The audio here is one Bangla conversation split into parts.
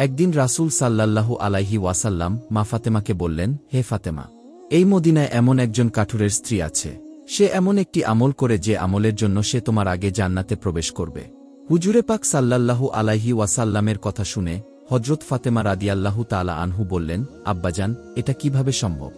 একদিন রাসূল সাল্লাল্লাহু আলাইহি ওয়াসাল্লাম মা ফাতেমাকে বললেন, হে ফাতেমা, এই মদিনায় এমন একজন কাঠুরের স্ত্রী আছে, সে এমন একটি আমল করে যে আমলের জন্য সে তোমার আগে জান্নাতে প্রবেশ করবে। হুজুরে পাক সাল্লাল্লাহু আলাইহি ওয়াসাল্লামের কথা শুনে হযরত ফাতেমা রাদিয়াল্লাহু তাআলা আনহু বললেন, আব্বাজান, এটা কিভাবে সম্ভব?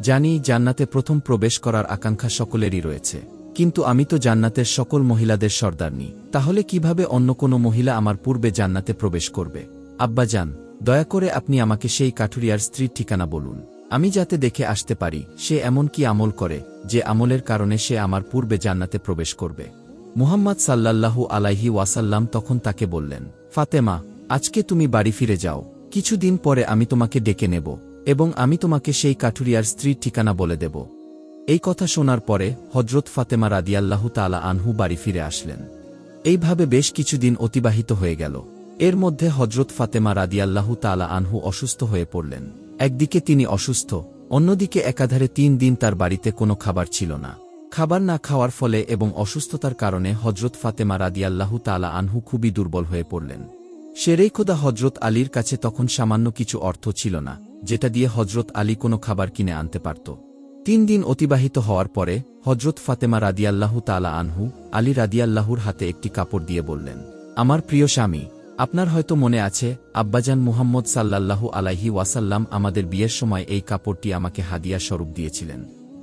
জানি জান্নাতে প্রথম প্রবেশ করার আকাঙ্ক্ষা সকলেরই রয়েছে, কিন্তু আমি তো জান্নাতের সকল মহিলাদের সর্দারনি, তাহলে কিভাবে অন্য কোনো মহিলা আমার পূর্বে জান্নাতে প্রবেশ করবে? আব্বাজান, দয়া করে আপনি আমাকে সেই কাঠুরিয়ার স্ত্রীর ঠিকানা বলুন, আমি যাতে দেখে আসতে পারি সে এমন কি আমল করে যে আমলের কারণে সে আমার পূর্বে জান্নাতে প্রবেশ করবে। মুহাম্মদ সাল্লাল্লাহু আলাইহি ওয়াসাল্লাম তখন তাকে বললেন, ফাতেমা, আজকে তুমি বাড়ি ফিরে যাও, কিছুদিন পরে আমি তোমাকে ডেকে নেব এবং আমি তোমাকে সেই কাঠুরিয়ার স্ত্রীর ঠিকানা বলে দেব। এই কথা শোনার পরে হযরত ফাতেমা রাদিয়াল্লাহু তাআলা আনহু বাড়ি ফিরে আসলেন। এইভাবে বেশ কিছুদিন অতিবাহিত হয়ে গেল। এর মধ্যে হযরত ফাতেমা রাদিয়াল্লাহু তাআলা আনহু অসুস্থ হয়ে পড়লেন। একদিকে তিনি অসুস্থ, অন্যদিকে একাধারে 3 দিন তার বাড়িতে কোনো খাবার ছিল না। খাবার না খাওয়ার ফলে এবং অসুস্থতার কারণে হযরত ফাতেমা রাদিয়াল্লাহু তাআলা আনহু খুবই দুর্বল হয়ে পড়লেন। শেরেখোদা হযরত আলীর কাছে তখন সামান্য কিছু অর্থ ছিল না, যেটা দিয়ে হযরত আলী কোনো খাবার কিনে আনতে পারত। 3 দিন অতিবাহিত হওয়ার পরে হযরত ফাতেমা রাদিয়াল্লাহু তাআলা আনহু আলী রাদিয়াল্লাহুর হাতে একটি কাপড় দিয়ে বললেন, আমার প্রিয় স্বামী, আপনার হয়তো মনে আছে আব্বাজান মুহাম্মদ সাল্লাল্লাহু আলাইহি ওয়াসাল্লাম আমাদের বিয়ের সময় এই কাপড়টি আমাকে হাদিয়া স্বরূপ দিয়েছিলেন।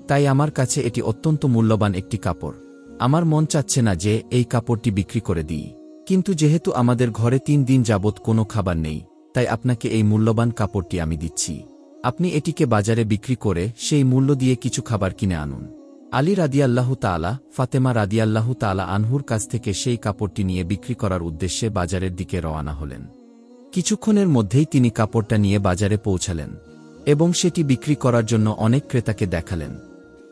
তাই আমার কাছে এটি অত্যন্ত মূল্যবান একটি কাপড়। আমার মন চাচ্ছে না যে এই কাপড়টি বিক্রি করে দিই, কিন্তু যেহেতু আমাদের ঘরে 3 দিন যাবৎ কোনো খাবার নেই, তাই আপনাকে এই মূল্যবান কাপড়টি আমি দিচ্ছি। আপনি এটিকে বাজারে বিক্রি করে সেই মূল্য দিয়ে কিছু খাবার কিনে আনুন। আলী রাদিয়াল্লাহু তাআলা ফাতেমা রাদিয়াল্লাহু তাআলা আনহুর কাছ থেকে সেই কাপড়টি নিয়ে বিক্রি করার উদ্দেশ্যে বাজারের দিকে রওনা হলেন। কিছুক্ষণের মধ্যেই তিনি কাপড়টা নিয়ে বাজারে পৌঁছালেন এবং সেটি বিক্রি করার জন্য অনেক ক্রেতাকে দেখালেন,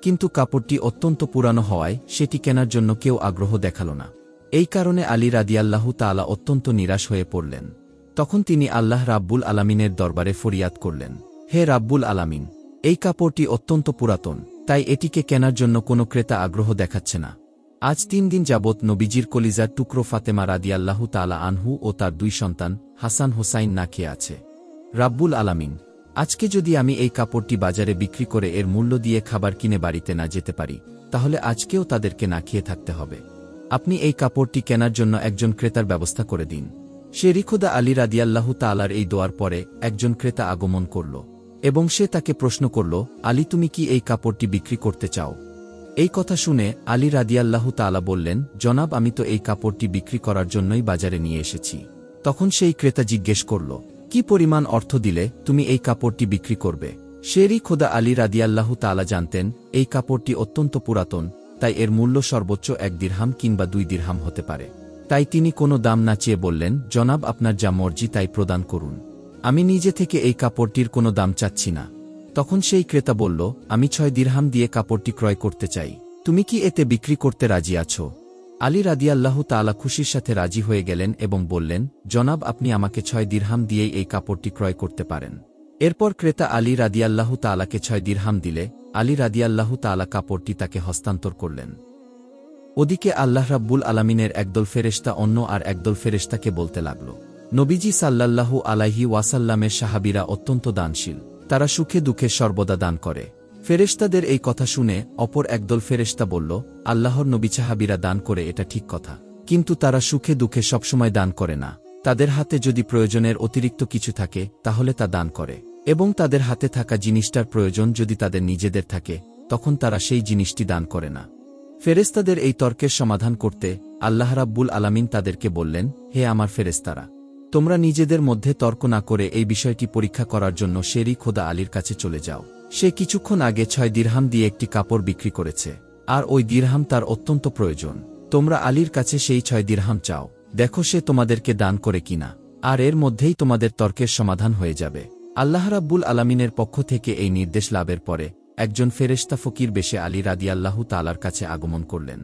কিন্তু কাপড়টি অত্যন্ত পুরানো হওয়ায় সেটি কেনার জন্য কেউ আগ্রহ দেখাল না। এই কারণে আলী রাদিয়াল্লাহু তাআলা অত্যন্ত নিরাশ হয়ে পড়লেন। তখন তিনি আল্লাহ রাব্বুল আলামিনের দরবারে ফরিয়াদ করলেন, হে রাব্বুল আলামিন, এই কাপড়টি অত্যন্ত পুরাতন, তাই এটিকে কেনার জন্য কোনো ক্রেতা আগ্রহ দেখাচ্ছে না। আজ 3 দিন যাবৎ নবীজির কলিজার টুকরো ফাতেমা রাদিয়াল্লাহু তাআলা আনহু ও তার 2 সন্তান হাসান হোসাইন না খেয়ে আছে। রাব্বুল আলামিন, আজকে যদি আমি এই কাপড়টি বাজারে বিক্রি করে এর মূল্য দিয়ে খাবার কিনে বাড়িতে না যেতে পারি, তাহলে আজকেও তাদেরকে না খেয়ে থাকতে হবে। আপনি এই কাপড়টি কেনার জন্য একজন ক্রেতার ব্যবস্থা করে দিন। শেরিখোদা আলী রাদিয়াল্লাহু তাআলার এই দোয়ার পরে একজন ক্রেতা আগমন করল এবং সে তাকে প্রশ্ন করল, আলী, তুমি কি এই কাপড়টি বিক্রি করতে চাও? এই কথা শুনে আলী রাদিয়াল্লাহু তাআলা বললেন, জনাব, আমি তো এই কাপড়টি বিক্রি করার জন্যই বাজারে নিয়ে এসেছি। তখন সেই ক্রেতা জিজ্ঞেস করল, কি পরিমাণ অর্থ দিলে তুমি এই কাপড়টি বিক্রি করবে? শেরিখোদা আলী রাদিয়াল্লাহু তাআলা জানতেন এই কাপড়টি অত্যন্ত পুরাতন, তাই এর মূল্য সর্বোচ্চ 1 দিরহাম কিংবা 2 দিরহাম হতে পারে। তাই তিনি কোনো দাম না চেয়ে বললেন, জনাব, আপনার যা মর্জি তাই প্রদান করুন, আমি নিজে থেকে এই কাপড়টির কোনো দাম চাচ্ছি না। তখন সেই ক্রেতা বলল, আমি 6 দিরহাম দিয়ে কাপড়টি ক্রয় করতে চাই, তুমি কি এতে বিক্রি করতে রাজি আছো? আলী রাদিয়াল্লাহু তাআলা খুশির সাথে রাজি হয়ে গেলেন এবং বললেন, জনাব, আপনি আমাকে 6 দিরহাম দিয়েই এই কাপড়টি ক্রয় করতে পারেন। এরপর ক্রেতা আলী রাদিয়াল্লাহু তাআলাকে 6 দিরহাম দিলে আলী রাদিয়াল্লাহু তাআলা কাপড়টি তাকে হস্তান্তর করলেন। ওদিকে আল্লাহ রাব্বুল আলামিনের একদল ফেরেশতা অন্য আর একদল ফেরেশতাকে বলতে লাগল, নবীজি সাল্লাল্লাহু আলাইহি ওয়াসাল্লামের সাহাবীরা অত্যন্ত দানশীল, তারা সুখে দুঃখে সর্বদা দান করে। ফেরেশতাদের এই কথা শুনে অপর একদল ফেরেশতা বলল, আল্লাহর নবী, সাহাবীরা দান করে এটা ঠিক কথা, কিন্তু তারা সুখে দুঃখে সবসময় দান করে না। তাদের হাতে যদি প্রয়োজনের অতিরিক্ত কিছু থাকে তাহলে তা দান করে, এবং তাদের হাতে থাকা জিনিসটার প্রয়োজন যদি তাদের নিজেদের থাকে তখন তারা সেই জিনিসটি দান করে না। ফেরেশতাদের এই তর্কের সমাধান করতে আল্লাহ রাব্বুল আলামিন তাদেরকে বললেন, হে আমার ফেরেশতারা, তোমরা নিজেদের মধ্যে তর্ক না করে এই বিষয়টি পরীক্ষা করার জন্য শেরিখোদা আলীর কাছে চলে যাও। সে কিছুক্ষণ আগে 6 দিরহাম দিয়ে একটি কাপড় বিক্রি করেছে, আর ওই দিরহাম তার অত্যন্ত প্রয়োজন। তোমরা আলীর কাছে সেই 6 দিরহাম চাও, দেখো সে তোমাদেরকে দান করে কিনা, আর এর মধ্যেই তোমাদের তর্কের সমাধান হয়ে যাবে। আল্লাহ রাব্বুল আলামিনের পক্ষ থেকে এই নির্দেশ লাভের পরে একজন ফেরেশতা ফকির বেশে আলী রাদিয়াল্লাহু তাআলার কাছে আগমন করলেন।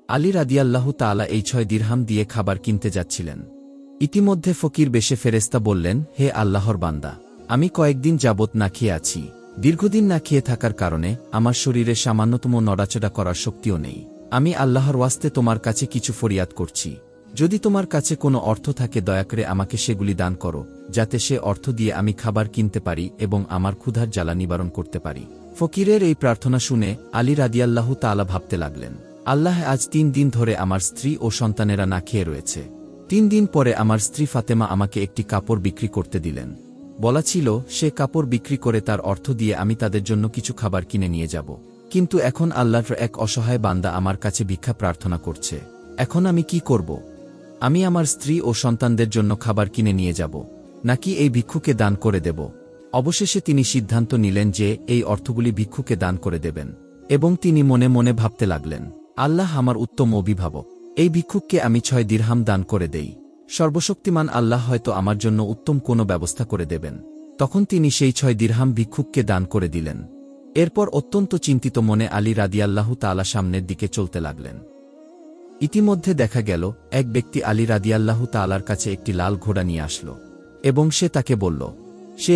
আলী রাদিয়াল্লাহু তাআলা এই 6 দিরহাম দিয়ে খাবার কিনতে যাচ্ছিলেন। ইতিমধ্যে ফকির বেশে ফেরেশতা বললেন, হে আল্লাহর বান্দা, আমি কয়েকদিন যাবৎ না খেয়ে আছি। দীর্ঘদিন না খেয়ে থাকার কারণে আমার শরীরে সামান্যতম নড়াচড়া করার শক্তিও নেই। আমি আল্লাহর ওয়াস্তে তোমার কাছে কিছু ফরিয়াদ করছি, যদি তোমার কাছে কোনো অর্থ থাকে দয়া করে আমাকে সেগুলি দান করো, যাতে সে অর্থ দিয়ে আমি খাবার কিনতে পারি এবং আমার ক্ষুধার জ্বালা নিবারণ করতে পারি। ফকিরের এই প্রার্থনা শুনে আলী রাদিয়াল্লাহু তাআলা ভাবতে লাগলেন, আল্লাহ আজ 3 দিন ধরে আমার স্ত্রী ও সন্তানেরা না খেয়ে রয়েছে। 3 দিন পরে আমার স্ত্রী ফাতেমা আমাকে একটি কাপড় বিক্রি করতে দিলেন। বলা ছিল সে কাপড় বিক্রি করে তার অর্থ দিয়ে আমি তাদের জন্য কিছু খাবার কিনে নিয়ে যাব। কিন্তু এখন আল্লাহর এক অসহায় বান্দা আমার কাছে ভিক্ষা প্রার্থনা করছে। এখন আমি কি করব? আমি আমার স্ত্রী ও সন্তানদের জন্য খাবার কিনে নিয়ে যাব, নাকি এই ভিক্ষুকে দান করে দেব? অবশেষে তিনি সিদ্ধান্ত নিলেন যে এই অর্থগুলি ভিক্ষুকে দান করে দেবেন, এবং তিনি মনে মনে ভাবতে লাগলেন, আল্লাহ আমার উত্তম অভিভাবক, এই ভিক্ষুককে আমি 6 দিরহাম দান করে দেই। সর্বশক্তিমান আল্লাহ হয়তো আমার জন্য উত্তম কোনো ব্যবস্থা করে দেবেন। তখন তিনি সেই 6 দিরহাম ভিক্ষুককে দান করে দিলেন। এরপর অত্যন্ত চিন্তিত মনে আলী রাদিয়াল্লাহু তাআলা সামনের দিকে চলতে লাগলেন। ইতিমধ্যে দেখা গেল এক ব্যক্তি আলী রাদিয়াল্লাহু তাআলার কাছে একটি লাল ঘোড়া নিয়ে আসলো, এবং সে তাকে বলল,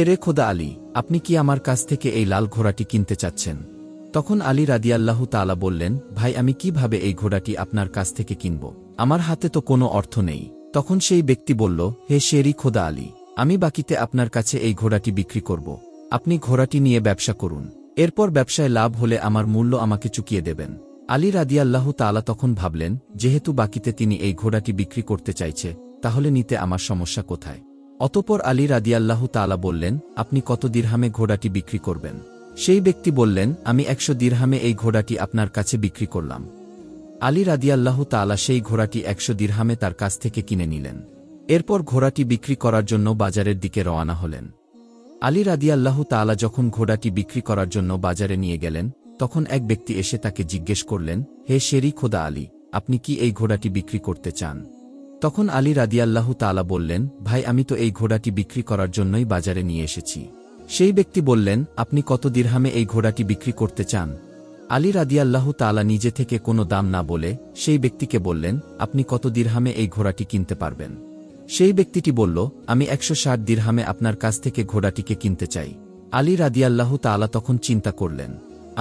রে খোদা আলী, আপনি কি আমার কাছ থেকে এই লাল ঘোড়াটি কিনতে চাচ্ছেন? তখন আলী রাদিয়াল্লাহু তাআলা বললেন, ভাই আমি কিভাবে এই ঘোড়াটি আপনার কাছ থেকে কিনব? আমার হাতে তো কোনো অর্থ নেই। তখন সেই ব্যক্তি বলল, হে শেরি খোদা আলী, আমি বাকিতে আপনার কাছে এই ঘোড়াটি বিক্রি করব। আপনি ঘোড়াটি নিয়ে ব্যবসা করুন, এরপর ব্যবসায় লাভ হলে আমার মূল্য আমাকে চুকিয়ে দেবেন। আলী রাদিয়াল্লাহু তাআলা তখন ভাবলেন, যেহেতু বাকিতে তিনি এই ঘোড়াটি বিক্রি করতে চাইছে, তাহলে নিতে আমার সমস্যা কোথায়? অতঃপর আলী রাদিয়াল্লাহু তাআলা বললেন, আপনি কত দিরহামে ঘোড়াটি বিক্রি করবেন? সেই ব্যক্তি বললেন, আমি 100 দিরহামে এই ঘোড়াটি আপনার কাছে বিক্রি করলাম। আলী রাদিয়াল্লাহু তাআলা সেই ঘোড়াটি 100 দিরহামে তার কাছ থেকে কিনে নিলেন। এরপর ঘোড়াটি বিক্রি করার জন্য বাজারের দিকে রওনা হলেন। আলী রাদিয়াল্লাহু তাআলা যখন ঘোড়াটি বিক্রি করার জন্য বাজারে নিয়ে গেলেন, তখন এক ব্যক্তি এসে তাকে জিজ্ঞেস করলেন, হে শেরি খোদা আলী, আপনি কি এই ঘোড়াটি বিক্রি করতে চান? তখন আলী রাদিয়াল্লাহু তাআলা বললেন, ভাই আমি তো এই ঘোড়াটি বিক্রি করার জন্যই বাজারে নিয়ে এসেছি। সেই ব্যক্তি বললেন, আপনি কত দিরহামে এই ঘোড়াটি বিক্রি করতে চান? আলী রাদিয়াল্লাহু তাআলা নিজে থেকে কোনো দাম না বলে সেই ব্যক্তিকে বললেন, আপনি কত দিরহামে এই ঘোড়াটি কিনতে পারবেন? সেই ব্যক্তিটি বলল, আমি 160 দিরহামে আপনার কাছ থেকে ঘোড়াটিকে কিনতে চাই। আলী রাদিয়াল্লাহু তাআলা তখন চিন্তা করলেন,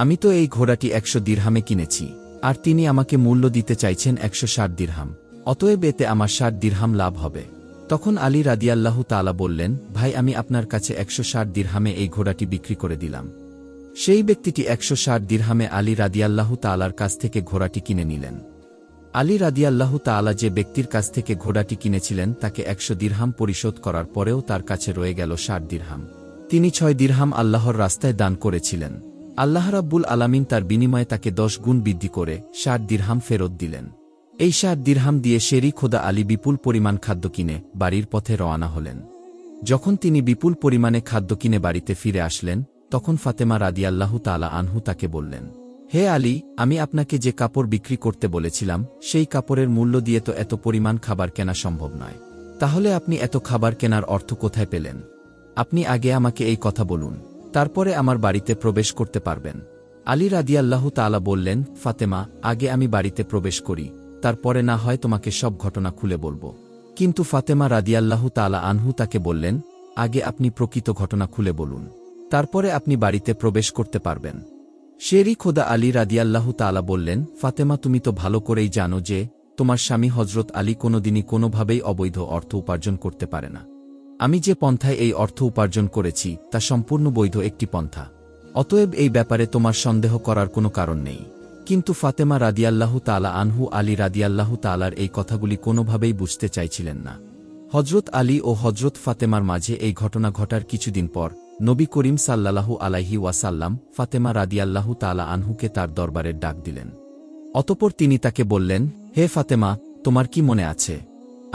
আমি তো এই ঘোড়াটি 100 দিরহামে কিনেছি, আর তিনি আমাকে মূল্য দিতে চাইছেন 160 দিরহাম, অতএব এতে আমার 60 দিরহাম লাভ হবে। তখন আলী রাদিয়াল্লাহু তাআলা বললেন, ভাই আমি আপনার কাছে 160 দিরহামে এই ঘোড়াটি বিক্রি করে দিলাম। সেই ব্যক্তিটি 160 দিরহামে আলী রাদিয়াল্লাহু তাআলার কাছ থেকে ঘোড়াটি কিনে নিলেন। আলী রাদিয়াল্লাহু তাআলা যে ব্যক্তির কাছ থেকে ঘোড়াটি কিনেছিলেন তাকে 100 দিরহাম পরিশোধ করার পরেও তার কাছে রয়ে গেল 60 দিরহাম। তিনি 6 দিরহাম আল্লাহর রাস্তায় দান করেছিলেন। আল্লাহ রাব্বুল আলামিন তার বিনিময়ে তাকে 10 গুণ বৃদ্ধি করে 60 দিরহাম ফেরত দিলেন। এই 60 দিরহাম দিয়ে শেরি খোদা আলী বিপুল পরিমাণ খাদ্য কিনে বাড়ির পথে রওনা হলেন। যখন তিনি বিপুল পরিমাণে খাদ্য কিনে বাড়িতে ফিরে আসলেন, তখন ফাতেমা রাদিয়াল্লাহু তাআলা আনহু তাকে বললেন, হে আলী, আমি আপনাকে যে কাপড় বিক্রি করতে বলেছিলাম সেই কাপড়ের মূল্য দিয়ে তো এত পরিমাণ খাবার কেনা সম্ভব নয়। তাহলে আপনি এত খাবার কেনার অর্থ কোথায় পেলেন? আপনি আগে আমাকে এই কথা বলুন, তারপরে আমার বাড়িতে প্রবেশ করতে পারবেন। আলী রাদিয়াল্লাহু তাআলা বললেন, ফাতেমা, আগে আমি বাড়িতে প্রবেশ করি, তারপরে না হয় তোমাকে সব ঘটনা খুলে বলবো। কিন্তু ফাতেমা রাদিয়াল্লাহু তাআলা আনহু তাকে বললেন, আগে আপনি প্রকৃত ঘটনা খুলে বলুন, তারপরে আপনি বাড়িতে প্রবেশ করতে পারবেন। শেরি খোদা আলী রাদিয়াল্লাহু তাআলা বললেন, ফাতেমা তুমি তো ভালো করেই জানো যে তোমার স্বামী হযরত আলী কোনোদিনই কোনোভাবেই অবৈধ অর্থ উপার্জন করতে পারে না। আমি যে পন্থায় এই অর্থ উপার্জন করেছি তা সম্পূর্ণ বৈধ একটি পন্থা, অতএব এই ব্যাপারে তোমার সন্দেহ করার কোনো কারণ নেই। কিন্তু ফাতেমা রাদিয়াল্লাহু তাআলা আনহু আলী রাদিয়াল্লাহু তাআলার এই কথাগুলি কোনোভাবেই বুঝতে চাইছিলেন না। হযরত আলী ও হযরত ফাতেমার মাঝে এই ঘটনা ঘটার কিছুদিন পর নবী করিম সাল্লাল্লাহু আলাইহি ওয়াসাল্লাম ফাতেমা রাদিয়াল্লাহু তাআলা আনহুকে তার দরবারে ডাক দিলেন। অতঃপর তিনি তাকে বললেন, হে ফাতেমা, তোমার কি মনে আছে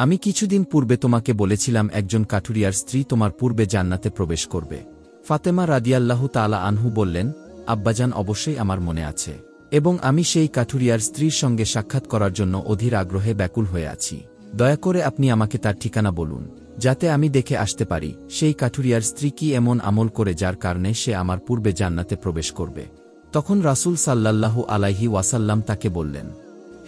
আমি কিছুদিন পূর্বে তোমাকে বলেছিলাম একজন কাঠুরিয়ার স্ত্রী তোমার পূর্বে জান্নাতে প্রবেশ করবে? ফাতেমা রাদিয়াল্লাহু তাআলা আনহু বললেন, আব্বাজান, অবশ্যই আমার মনে আছে, এবং আমি সেই কাঠুরিয়ার স্ত্রীর সঙ্গে সাক্ষাৎ করার জন্য অধীর আগ্রহে ব্যাকুল হয়ে আছি। দয়া করে আপনি আমাকে তার ঠিকানা বলুন, যাতে আমি দেখে আসতে পারি সেই কাঠুরিয়ার স্ত্রী কি এমন আমল করে যার কারণে সে আমার পূর্বে জান্নাতে প্রবেশ করবে। তখন রাসূল সাল্লাল্লাহু আলাইহি ওয়াসাল্লাম তাকে বললেন,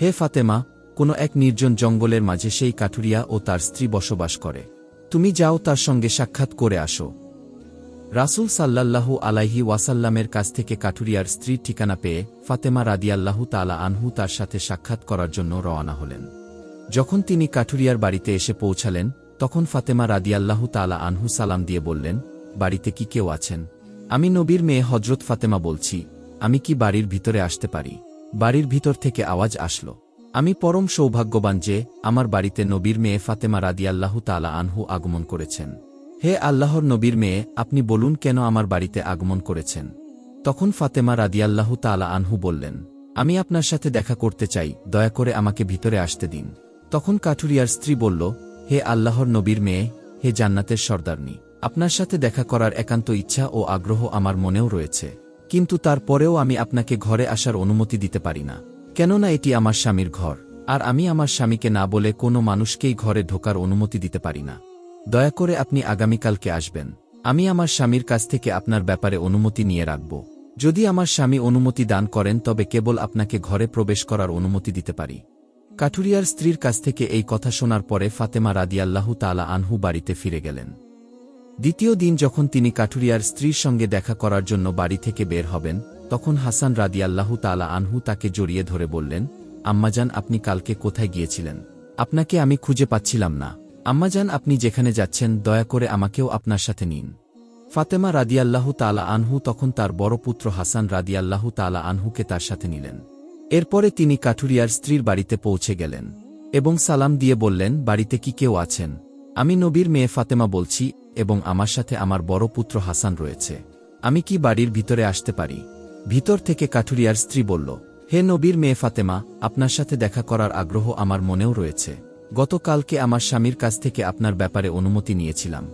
হে ফাতেমা, কোনো এক নির্জন জঙ্গলের মাঝে সেই কাঠুরিয়া ও তার স্ত্রী বসবাস করে, তুমি যাও তার সঙ্গে সাক্ষাৎ করে আসো। রাসূল সাল্লাল্লাহু আলাইহি ওয়াসাল্লামের কাছ থেকে কাঠুরিয়ার স্ত্রীর ঠিকানা পেয়ে ফাতেমা রাদিয়াল্লাহু তাআলা আনহু তার সাথে সাক্ষাৎ করার জন্য রওনা হলেন। যখন তিনি কাঠুরিয়ার বাড়িতে এসে পৌঁছালেন তখন ফাতেমা রাদিয়াল্লাহু তাআলা আনহু সালাম দিয়ে বললেন, বাড়িতে কি কেউ আছেন? আমি নবীর মেয়ে হযরত ফাতেমা বলছি, আমি কি বাড়ির ভিতরে আসতে পারি? বাড়ির ভিতর থেকে আওয়াজ আসল। আমি পরম সৌভাগ্যবান যে আমার বাড়িতে নবীর মেয়ে ফাতেমা রাদিয়াল্লাহু তাআলা আনহু আগমন করেছেন। হে আল্লাহর নবীর মেয়ে, আপনি বলুন কেন আমার বাড়িতে আগমন করেছেন? তখন ফাতেমা রাদিয়াল্লাহু তাআলা আনহু বললেন, আমি আপনার সাথে দেখা করতে চাই, দয়া করে আমাকে ভিতরে আসতে দিন। তখন কাঠুরিয়ার স্ত্রী বলল, হে আল্লাহর নবীর মেয়ে, হে জান্নাতের সর্দারনী, আপনার সাথে দেখা করার একান্ত ইচ্ছা ও আগ্রহ আমার মনেও রয়েছে, কিন্তু তারপরেও আমি আপনাকে ঘরে আসার অনুমতি দিতে পারি না, কেননা এটি আমার স্বামীর ঘর, আর আমি আমার স্বামীকে না বলে কোনো মানুষকেই ঘরে ঢোকার অনুমতি দিতে পারি না। দয়া করে আপনি আগামীকালকে আসবেন, আমি আমার স্বামীর কাছ থেকে আপনার ব্যাপারে অনুমতি নিয়ে রাখব। যদি আমার স্বামী অনুমতি দান করেন তবে কেবল আপনাকে ঘরে প্রবেশ করার অনুমতি দিতে পারি। কাঠুরিয়ার স্ত্রীর কাছ থেকে এই কথা শোনার পরে ফাতেমা রাদিয়াল্লাহু তাআলা আনহু বাড়িতে ফিরে গেলেন। দ্বিতীয় দিন যখন তিনি কাঠুরিয়ার স্ত্রীর সঙ্গে দেখা করার জন্য বাড়ি থেকে বের হবেন তখন হাসান রাদিয়াল্লাহু তাআলা আনহু তাকে জড়িয়ে ধরে বললেন, আম্মাজান, আপনি কালকে কোথায় গিয়েছিলেন? আপনাকে আমি খুঁজে পাচ্ছিলাম না। আম্মাজান, আপনি যেখানে যাচ্ছেন দয়া করে আমাকেও আপনার সাথে নিন। ফাতেমা রাদিয়াল্লাহু তাআলা আনহু তখন তার বড় পুত্র হাসান রাদিয়াল্লাহু তাআলা আনহুকে তার সাথে নিলেন। এরপরে তিনি কাঠুরিয়ার স্ত্রীর বাড়িতে পৌঁছে গেলেন এবং সালাম দিয়ে বললেন, বাড়িতে কি কেউ আছেন? আমি নবীর মেয়ে ফাতেমা বলছি এবং আমার সাথে আমার বড় পুত্র হাসান রয়েছে। আমি কি বাড়ির ভিতরে আসতে পারি? ভিতর থেকে কাঠুরিয়ার স্ত্রী বলল, হে নবীর মেয়ে ফাতেমা, আপনার সাথে দেখা করার আগ্রহ আমার মনেও রয়েছে। গতকালকে আমার স্বামীর কাছ থেকে আপনার ব্যাপারে অনুমতি নিয়েছিলাম,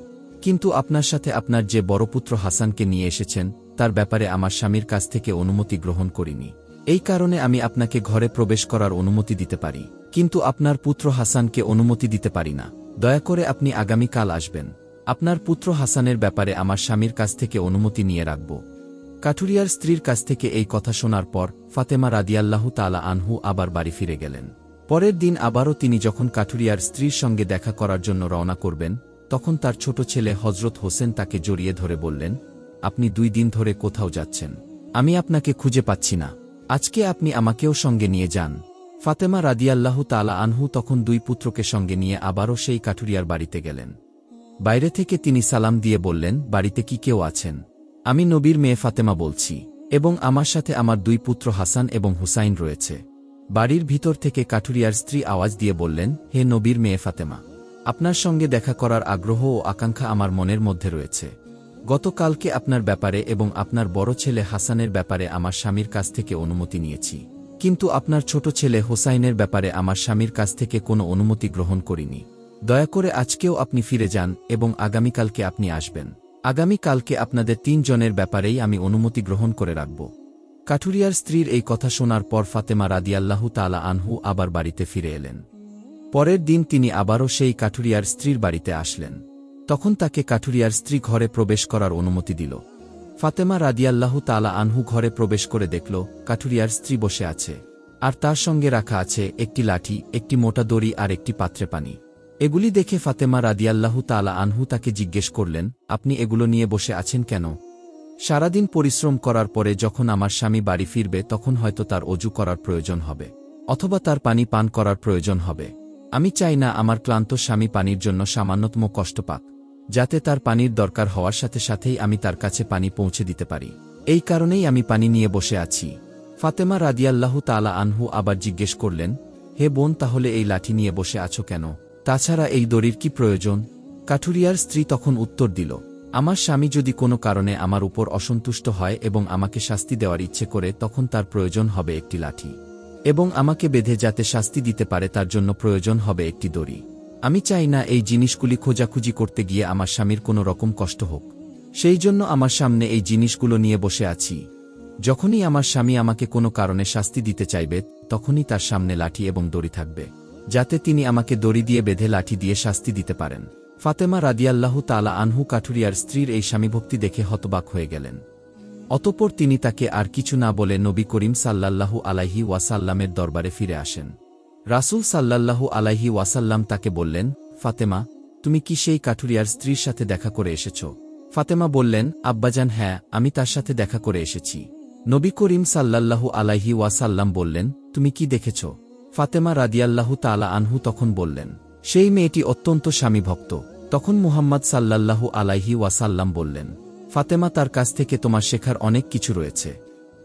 কিন্তু আপনার সাথে আপনার যে বড় পুত্র হাসানকে নিয়ে এসেছেন তার ব্যাপারে আমার স্বামীর কাছ থেকে অনুমতি গ্রহণ করিনি। এই কারণে আমি আপনাকে ঘরে প্রবেশ করার অনুমতি দিতে পারি, কিন্তু আপনার পুত্র হাসানকে অনুমতি দিতে পারি না। দয়া করে আপনি আগামীকাল আসবেন, আপনার পুত্র হাসানের ব্যাপারে আমার স্বামীর কাছ থেকে অনুমতি নিয়ে রাখব। কাঠুরিয়ার স্ত্রীর কাছ থেকে এই কথা শোনার পর ফাতেমা রাদিয়াল্লাহু তাআলা আনহু আবার বাড়ি ফিরে গেলেন। পরের দিন আবারও তিনি যখন কাঠুরিয়ার স্ত্রীর সঙ্গে দেখা করার জন্য রওনা করবেন তখন তার ছোট ছেলে হযরত হোসেন তাকে জড়িয়ে ধরে বললেন, আপনি 2 দিন ধরে কোথাও যাচ্ছেন? আমি আপনাকে খুঁজে পাচ্ছি না, আজকে আপনি আমাকেও সঙ্গে নিয়ে যান। ফাতেমা রাদিয়াল্লাহু তাআলা আনহু তখন 2 পুত্রকে সঙ্গে নিয়ে আবারও সেই কাঠুরিয়ার বাড়িতে গেলেন। বাইরে থেকে তিনি সালাম দিয়ে বললেন, বাড়িতে কি কেউ আছেন? আমি নবীর মেয়ে ফাতেমা বলছি এবং আমার সাথে আমার 2 পুত্র হাসান এবং হুসাইন রয়েছে। বাড়ির ভিতর থেকে কাঠুরিয়ার স্ত্রী আওয়াজ দিয়ে বললেন, হে নবীর মেয়ে ফাতেমা, আপনার সঙ্গে দেখা করার আগ্রহ ও আকাঙ্ক্ষা আমার মনের মধ্যে রয়েছে। গতকালকে আপনার ব্যাপারে এবং আপনার বড় ছেলে হাসানের ব্যাপারে আমার স্বামীর কাছ থেকে অনুমতি নিয়েছি, কিন্তু আপনার ছোট ছেলে হোসাইনের ব্যাপারে আমার স্বামীর কাছ থেকে কোনো অনুমতি গ্রহণ করিনি। দয়া করে আজকেও আপনি ফিরে যান এবং আগামীকালকে আপনি আসবেন। আগামীকালকে আপনাদের 3 জনের ব্যাপারেই আমি অনুমতি গ্রহণ করে রাখব। কাঠুরিয়ার স্ত্রীর এই কথা শোনার পর ফাতেমা রাদিয়াল্লাহু তাআলা আনহু আবার বাড়িতে ফিরে এলেন। পরের দিন তিনি আবারও সেই কাঠুরিয়ার স্ত্রীর বাড়িতে আসলেন। তখন তাকে কাঠুরিয়ার স্ত্রী ঘরে প্রবেশ করার অনুমতি দিল। ফাতেমা রাদিয়াল্লাহু তাআলা আনহু ঘরে প্রবেশ করে দেখল কাঠুরিয়ার স্ত্রী বসে আছে, আর তার সঙ্গে রাখা আছে একটি লাঠি, একটি মোটা দড়ি আর একটি পাত্রে পানি। এগুলি দেখে ফাতেমা রাদিয়াল্লাহু তাআলা আনহু তাকে জিজ্ঞেস করলেন, আপনি এগুলো নিয়ে বসে আছেন কেন? সারাদিন পরিশ্রম করার পরে যখন আমার স্বামী বাড়ি ফিরবে তখন হয়তো তার অজু করার প্রয়োজন হবে, অথবা তার পানি পান করার প্রয়োজন হবে। আমি চাই না আমার ক্লান্ত স্বামী পানির জন্য সামান্যতম কষ্ট পাক, যাতে তার পানির দরকার হওয়ার সাথে সাথেই আমি তার কাছে পানি পৌঁছে দিতে পারি। এই কারণেই আমি পানি নিয়ে বসে আছি। ফাতেমা রাদিয়াল্লাহু তাআলা আনহু আবার জিজ্ঞেস করলেন, হে বোন, তাহলে এই লাঠি নিয়ে বসে আছো কেন? তাছাড়া এই দড়ির কি প্রয়োজন? কাঠুরিয়ার স্ত্রী তখন উত্তর দিল, আমার স্বামী যদি কোনো কারণে আমার উপর অসন্তুষ্ট হয় এবং আমাকে শাস্তি দেওয়ার ইচ্ছে করে তখন তার প্রয়োজন হবে একটি লাঠি, এবং আমাকে বেঁধে যাতে শাস্তি দিতে পারে তার জন্য প্রয়োজন হবে একটি দড়ি। আমি চাই না এই জিনিসগুলি খোঁজাখুঁজি করতে গিয়ে আমার স্বামীর কোনো রকম কষ্ট হোক, সেই জন্য আমার সামনে এই জিনিসগুলো নিয়ে বসে আছি। যখনই আমার স্বামী আমাকে কোনো কারণে শাস্তি দিতে চাইবে তখনই তার সামনে লাঠি এবং দড়ি থাকবে, যাতে তিনি আমাকে দড়ি দিয়ে বেঁধে লাঠি দিয়ে শাস্তি দিতে পারেন। ফাতেমা রাদিয়াল্লাহু তাআলা আনহু কাঠুরিয়ার স্ত্রীর এই স্বামীভক্তি দেখে হতবাক হয়ে গেলেন। অতঃপর তিনি তাকে আর কিছু না বলে নবী করিম সাল্লাল্লাহু আলাইহি ওয়াসাল্লামের দরবারে ফিরে আসেন। রাসূল সাল্লাল্লাহু আলাইহি ওয়াসাল্লাম তাকে বললেন, ফাতেমা, তুমি কি সেই কাঠুরিয়ার স্ত্রীর সাথে দেখা করে এসেছ? ফাতেমা বললেন, আব্বাজান, হ্যাঁ, আমি তার সাথে দেখা করে এসেছি। নবী করিম সাল্লাল্লাহু আলাইহি ওয়াসাল্লাম বললেন, তুমি কি দেখেছ? ফাতেমা রাদিয়াল্লাহু তাআলা আনহু তখন বললেন, সেই মেয়েটি অত্যন্ত স্বামীভক্ত। তখন মুহাম্মদ সাল্লাল্লাহু আলাইহি ওয়াসাল্লাম বললেন, ফাতেমা, তার কাছ থেকে তোমার শেখার অনেক কিছু রয়েছে।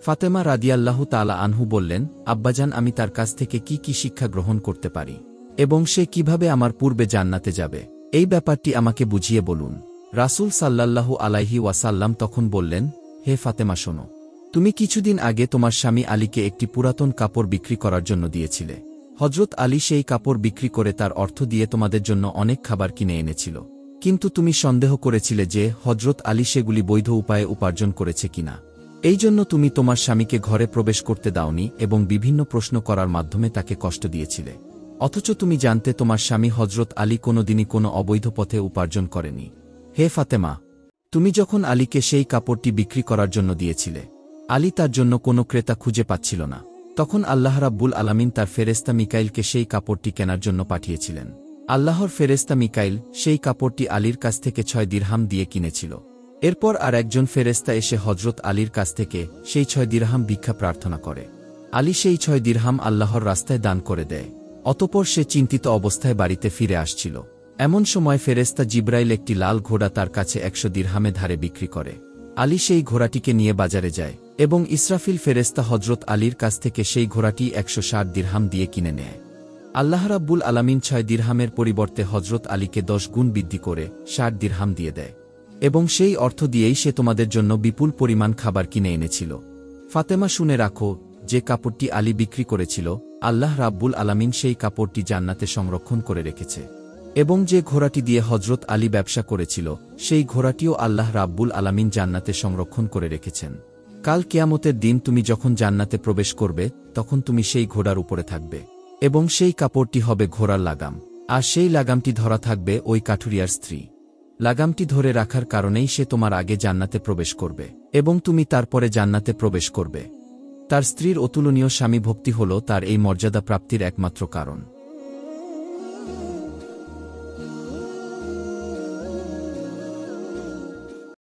ফাতেমা রাদিয়াল্লাহু তাআলা আনহু বললেন, আব্বাজান, আমি তার কাছ থেকে কি কি শিক্ষা গ্রহণ করতে পারি এবং সে কিভাবে আমার পূর্বে জান্নাতে যাবে, এই ব্যাপারটি আমাকে বুঝিয়ে বলুন। রাসূল সাল্লাল্লাহু আলাইহি ওয়াসাল্লাম তখন বললেন, হে ফাতেমা, শোনো, তুমি কিছুদিন আগে তোমার স্বামী আলীকে একটি পুরাতন কাপড় বিক্রি করার জন্য দিয়েছিলে। হযরত আলী সেই কাপড় বিক্রি করে তার অর্থ দিয়ে তোমাদের জন্য অনেক খাবার কিনে এনেছিল, কিন্তু তুমি সন্দেহ করেছিলে যে হযরত আলী সেগুলি বৈধ উপায়ে উপার্জন করেছে কিনা। এই জন্য তুমি তোমার স্বামীকে ঘরে প্রবেশ করতে দাওনি এবং বিভিন্ন প্রশ্ন করার মাধ্যমে তাকে কষ্ট দিয়েছিলে। অথচ তুমি জানতে তোমার স্বামী হযরত আলী কোনোদিনই কোনো অবৈধ পথে উপার্জন করেনি। হে ফাতেমা, তুমি যখন আলীকে সেই কাপড়টি বিক্রি করার জন্য দিয়েছিলে, আলী তার জন্য কোনো ক্রেতা খুঁজে পাচ্ছিল না। তখন আল্লাহ রাব্বুল আলামিন তার ফেরেশতা মিকাইলকে সেই কাপড়টি কেনার জন্য পাঠিয়েছিলেন। আল্লাহর ফেরেশতা মিকাইল সেই কাপড়টি আলীর কাছ থেকে 6 দিরহাম দিয়ে কিনেছিল। এরপর আর একজন ফেরেশতা এসে হযরত আলীর কাছ থেকে সেই 6 দিরহাম ভিক্ষা প্রার্থনা করে। আলী সেই 6 দিরহাম আল্লাহর রাস্তায় দান করে দেয়। অতঃপর সে চিন্তিত অবস্থায় বাড়িতে ফিরে আসছিল। এমন সময় ফেরেশতা জিবরাইল একটি লাল ঘোড়া তার কাছে 100 দিরহামে ধারে বিক্রি করে। আলী সেই ঘোড়াটিকে নিয়ে বাজারে যায় এবং ইসরাফিল ফেরেশতা হযরত আলীর কাছ থেকে সেই ঘোড়াটি 160 দিরহাম দিয়ে কিনে নেয়। আল্লাহ রাব্বুল আলামিন 6 দিরহামের পরিবর্তে হযরত আলীকে 10 গুণ বৃদ্ধি করে 60 দিরহাম দিয়ে দেয় এবং সেই অর্থ দিয়েই সে তোমাদের জন্য বিপুল পরিমাণ খাবার কিনে এনেছিল। ফাতেমা, শুনে রাখো, যে কাপড়টি আলী বিক্রি করেছিল, আল্লাহ রাব্বুল আলামিন সেই কাপড়টি জান্নাতে সংরক্ষণ করে রেখেছে এবং যে ঘোড়াটি দিয়ে হযরত আলী ব্যবসা করেছিল, সেই ঘোড়াটিও আল্লাহ রাব্বুল আলামিন জান্নাতে সংরক্ষণ করে রেখেছেন। কাল কিয়ামতের দিন তুমি যখন জান্নাতে প্রবেশ করবে, তখন তুমি সেই ঘোড়ার উপরে থাকবে এবং সেই কাপড়টি হবে ঘোড়ার লাগাম, আর সেই লাগামটি ধরা থাকবে ওই কাঠুরিয়ার স্ত্রী। লাগামটি ধরে রাখার কারণেই সে তোমার আগে জান্নাতে প্রবেশ করবে এবং তুমি তারপরে জান্নাতে প্রবেশ করবে। তার স্ত্রীর অতুলনীয় স্বামী ভক্তি হল তার এই মর্যাদা প্রাপ্তির একমাত্র কারণ।